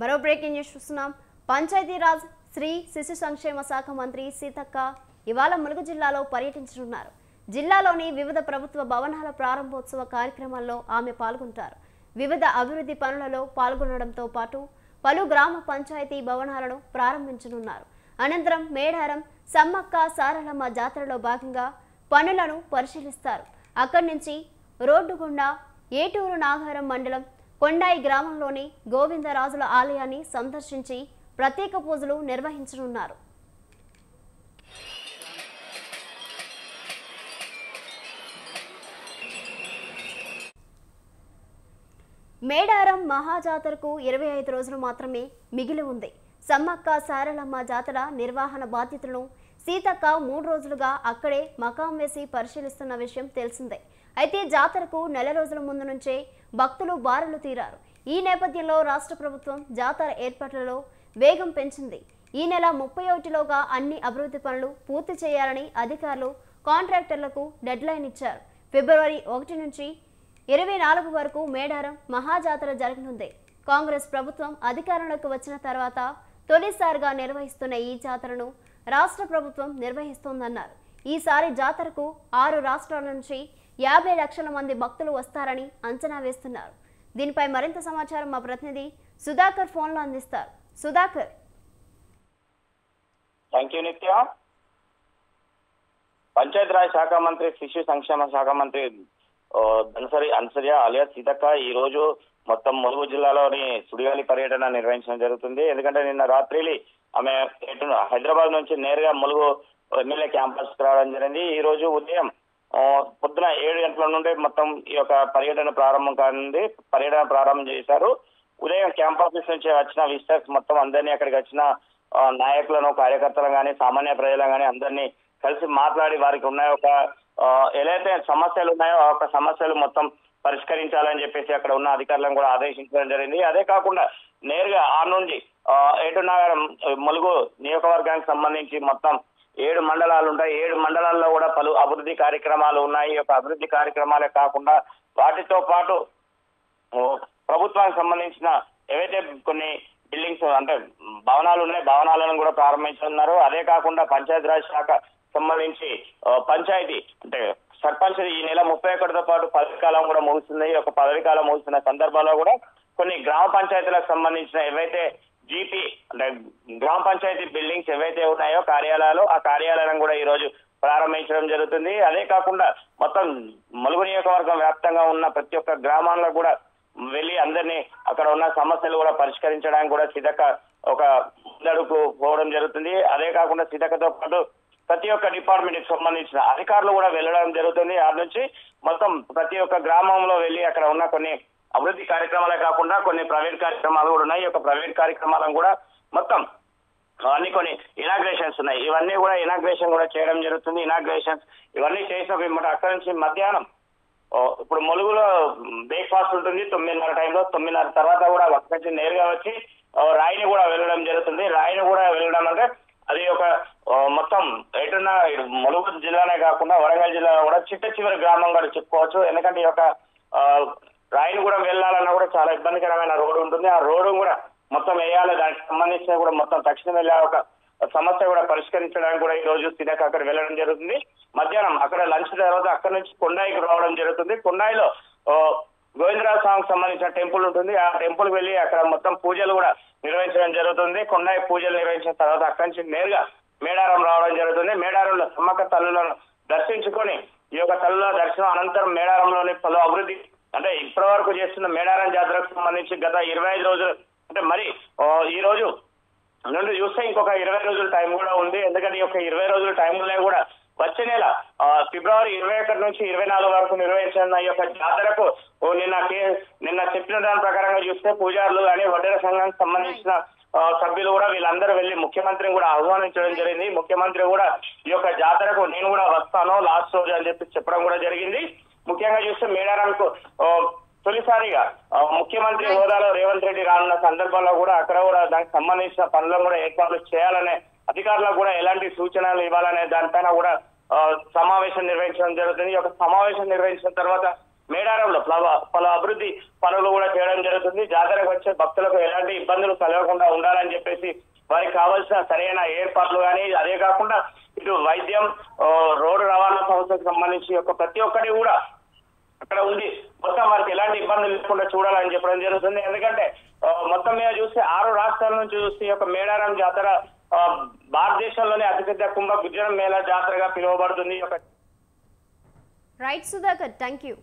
మరో breaking news చూస్తున్నాం. పంచాయతీరాజ్ శ్రీ శిశు సంక్షేమ శాఖ మంత్రి సీతక్క ఇవాళ ములుగు జిల్లాలో పర్యటించనున్నారు. జిల్లాలోని వివిధ ప్రభుత్వ భవనాల ప్రారంభోత్సవ కార్యక్రమాల్లో ఆమె పాల్గొంటారు. వివిధ అభివృద్ధి పనులలో పాల్గొనడంతో పాటు పలు గ్రామ పంచాయతీ భవనాలను ప్రారంభించనున్నారు. అనంతరం మేడారం సమ్మక్క సారలమ్మ జాతరలో భాగంగా పనులను పరిశీలిస్తారు. అక్కడి నుంచి రోడ్డు గుండా ఏటూరు నాగారం మండలం కొండాయి గ్రామంలోని గోవిందరాజుల ఆలయాన్ని సందర్శించి ప్రత్యేక పూజలు నిర్వహించనున్నారు. మేడారం మహాజాతరకు 25 రోజులు మాత్రమే మిగిలి ఉంది. సమ్మక్క సారలమ్మ జాతర నిర్వహణ బాధ్యతలను సీతక్క 3 రోజులుగా అక్కడే మకాం వేసి పరిశీలిస్తున్న విషయం తెలిసిందే. అయితే జాతరకు నెల రోజుల ముందు నుంచే భక్తులు బారులు తీరారు. ఈ నేపథ్యంలో రాష్ట్ర ప్రభుత్వం జాతర ఏర్పాట్లలో వేగం పెంచింది. ఈ నెల 31లోగా అన్ని అభివృద్ధి పనులు పూర్తి చేయాలని అధికారులు కాంట్రాక్టర్లకు డెడ్లైన్ ఇచ్చారు. ఫిబ్రవరి 1 నుంచి 24 వరకు మేడారం మహాజాతర జరగనుంది. కాంగ్రెస్ ప్రభుత్వం అధికారంలోకి వచ్చిన తర్వాత తొలిసారిగా నిర్వహిస్తున్న ఈ జాతరను రాష్ట్ర ప్రభుత్వం నిర్వహిస్తోందన్నారు. ఈసారి జాతరకు 6 రాష్ట్రాల నుంచి 50 లక్షల మంది భక్తులు వస్తారని అంచనా వేస్తున్నారు. దీనిపై మరింత సమాచారం మా ప్రతినిధి సుధాకర్ ఫోన్లో అందిస్తారు. సుధాకర్. థ్యాంక్ యూ నిత్య. పంచాయతీరాజ్ శాఖ మంత్రి, శిశు సంక్షేమ శాఖ మంత్రి ధనసరి అన్సర్య అలియాస్ సీతక్క ఈ రోజు మొత్తం ములుగు జిల్లాలోని సుడిగాలి పర్యటన నిర్వహించడం జరుగుతుంది. ఎందుకంటే నిన్న రాత్రి ఆమె హైదరాబాద్ నుంచి నేరుగా ములుగు ఎమ్మెల్యే క్యాంపస్ రావడం జరిగింది. ఈ రోజు ఉదయం పొద్దున 7 గంటల నుండి మొత్తం ఈ యొక్క పర్యటన ప్రారంభం కానుంది. పర్యటన ప్రారంభం చేశారు. ఉదయం క్యాంపస్ నుంచి వచ్చిన విజిటర్స్ మొత్తం అందరినీ, అక్కడికి వచ్చిన నాయకులను, కార్యకర్తలను కానీ, సామాన్య ప్రజలను కానీ అందరినీ కలిసి మాట్లాడి వారికి ఉన్న ఒక ఏదైతే సమస్యలు ఉన్నాయో ఆ యొక్క సమస్యలు మొత్తం పరిష్కరించాలని చెప్పేసి అక్కడ ఉన్న అధికారులను కూడా ఆదేశించడం జరిగింది. అదే కాకుండా నేరుగా ఆ నుండి ఏటునగరం ములుగు నియోజకవర్గానికి సంబంధించి మొత్తం 7 మండలాలు ఉంటాయి. 7 మండలాల్లో కూడా పలు అభివృద్ధి కార్యక్రమాలు ఉన్నాయి. ఈ యొక్క అభివృద్ధి కార్యక్రమాలే కాకుండా వాటితో పాటు ప్రభుత్వానికి సంబంధించిన ఏవైతే కొన్ని బిల్డింగ్స్ అంటే భవనాలు ఉన్నాయి, భవనాలను కూడా ప్రారంభించున్నారు. అదే కాకుండా పంచాయతీరాజ్ శాఖ సంబంధించి పంచాయతీ అంటే సర్పంచ్ ఈ నెల 31తో పాటు పదవి కాలం కూడా ముగుస్తుంది. ఈ యొక్క పదవి కాలం ముగుస్తున్న సందర్భంలో కూడా కొన్ని గ్రామ పంచాయతీలకు సంబంధించిన ఏవైతే జీపీ అంటే గ్రామ పంచాయతీ బిల్డింగ్స్ ఏవైతే ఉన్నాయో కార్యాలయాలు, ఆ కార్యాలయాలను కూడా ఈ రోజు ప్రారంభించడం జరుగుతుంది. అదే కాకుండా మొత్తం ములుగు నియోజకవర్గం వ్యాప్తంగా ఉన్న ప్రతి ఒక్క గ్రామాల్లో కూడా వెళ్ళి అందరినీ అక్కడ ఉన్న సమస్యలు కూడా పరిష్కరించడానికి కూడా సీతక్క ఒక ముందడుగు పోవడం జరుగుతుంది. అదే కాకుండా సీతక్కతో పాటు ప్రతి ఒక్క డిపార్ట్మెంట్ కి సంబంధించిన అధికారులు కూడా వెళ్ళడం జరుగుతుంది. ఆ నుంచి మొత్తం ప్రతి ఒక్క గ్రామంలో వెళ్ళి అక్కడ ఉన్న కొన్ని అభివృద్ధి కార్యక్రమాలే కాకుండా కొన్ని ప్రైవేట్ కార్యక్రమాలు కూడా ఉన్నాయి. ఈ యొక్క ప్రైవేట్ కార్యక్రమాలను కూడా మొత్తం అన్ని కొన్ని ఇనాగ్రేషన్స్ ఉన్నాయి. ఇవన్నీ కూడా ఇనాగ్రేషన్ కూడా చేయడం జరుగుతుంది. ఇనాగ్రేషన్స్ ఇవన్నీ చేసిన అక్కడి నుంచి మధ్యాహ్నం ఇప్పుడు ములుగులో బ్రేక్ఫాస్ట్ ఉంటుంది 9:30 టైంలో. 9:30 తర్వాత కూడా అక్కడి నుంచి నేరుగా వచ్చి రాయిని కూడా వెళ్ళడం జరుగుతుంది. రాయిని కూడా వెళ్ళడం అంటే అది ఒక మొత్తం ఎటున్న ములుగు జిల్లానే కాకుండా వరంగల్ జిల్లాలో కూడా చిట్ట చివరి గ్రామం కూడా చెప్పుకోవచ్చు. ఎందుకంటే ఈ యొక్క రాయిని కూడా వెళ్ళాలన్నా కూడా చాలా ఇబ్బందికరమైన రోడ్డు ఉంటుంది. ఆ రోడ్డు కూడా మొత్తం వేయాలి. దానికి సంబంధించిన కూడా మొత్తం తక్షణం వెళ్ళే ఒక సమస్య కూడా పరిష్కరించడానికి కూడా ఈ రోజు సీతక్క అక్కడ వెళ్ళడం జరుగుతుంది. మధ్యాహ్నం అక్కడ లంచ్ తర్వాత అక్కడ నుంచి కొండాయికి రావడం జరుగుతుంది. కొండాయిలో గోవిందరాజు స్వామికి సంబంధించిన టెంపుల్ ఉంటుంది. ఆ టెంపుల్ వెళ్ళి అక్కడ మొత్తం పూజలు కూడా నిర్వహించడం జరుగుతుంది. కొండాయి పూజలు నిర్వహించిన తర్వాత అక్కడి నుంచి నేరుగా మేడారం రావడం జరుగుతుంది. మేడారంలో సమ్మక్క తల్లులను దర్శించుకొని ఈ యొక్క తల్లుల దర్శనం అనంతరం మేడారంలోని పలు అభివృద్ధి అంటే ఇప్పటి వరకు చేస్తున్న మేడారం జాతరకు సంబంధించి గత 25 రోజులు అంటే మరి ఈ రోజు నుండి చూస్తే ఇంకొక 20 రోజుల టైం కూడా ఉంది. ఎందుకంటే ఈ యొక్క 20 రోజుల టైంలో కూడా వచ్చే నెల ఫిబ్రవరి 21 నుంచి 24 వరకు నిర్వహించిన ఈ యొక్క జాతరకు నిన్న చెప్పిన దాని ప్రకారంగా చూస్తే పూజారులు కానీ వడ్డెర సంఘానికి సంబంధించిన సభ్యులు కూడా వీళ్ళందరూ వెళ్లి ముఖ్యమంత్రిని కూడా ఆహ్వానించడం జరిగింది. ముఖ్యమంత్రి కూడా ఈ యొక్క జాతరకు నేను కూడా వస్తాను లాస్ట్ రోజు అని చెప్పి చెప్పడం కూడా జరిగింది. ముఖ్యంగా చూస్తే మేడారంకు తొలిసారిగా ముఖ్యమంత్రి హోదాలో రేవంత్ రెడ్డి రానున్న సందర్భంలో కూడా అక్కడ కూడా దానికి సంబంధించిన పనులను కూడా ఏర్పాట్లు చేయాలనే అధికారులకు కూడా ఎలాంటి సూచనలు ఇవ్వాలనే దానిపైన కూడా సమావేశం నిర్వహించడం జరుగుతుంది. ఈ యొక్క సమావేశం నిర్వహించిన తర్వాత మేడారంలో పలు అభివృద్ధి పనులు కూడా చేయడం జరుగుతుంది. జాతరకు వచ్చే భక్తులకు ఎలాంటి ఇబ్బందులు కలగకుండా ఉండాలని చెప్పేసి వారికి కావాల్సిన సరైన ఏర్పాట్లు కానీ, అదే కాకుండా ఇటు వైద్యం, రోడ్డు రవాణా సంస్థకు సంబంధించి ప్రతి ఒక్కటి కూడా అక్కడ ఉంది. మొత్తం వారికి ఎలాంటి ఇబ్బందులు లేకుండా చూడాలని చెప్పడం జరుగుతుంది. ఎందుకంటే మొత్తం మీద చూస్తే 6 రాష్ట్రాల నుంచి చూస్తే మేడారం జాతర భారతదేశంలోనే అతిపెద్ద కుంభ గుజ్జరం మేళా జాతరగా పిలువబడుతుంది. Right Sudhakar, thank you.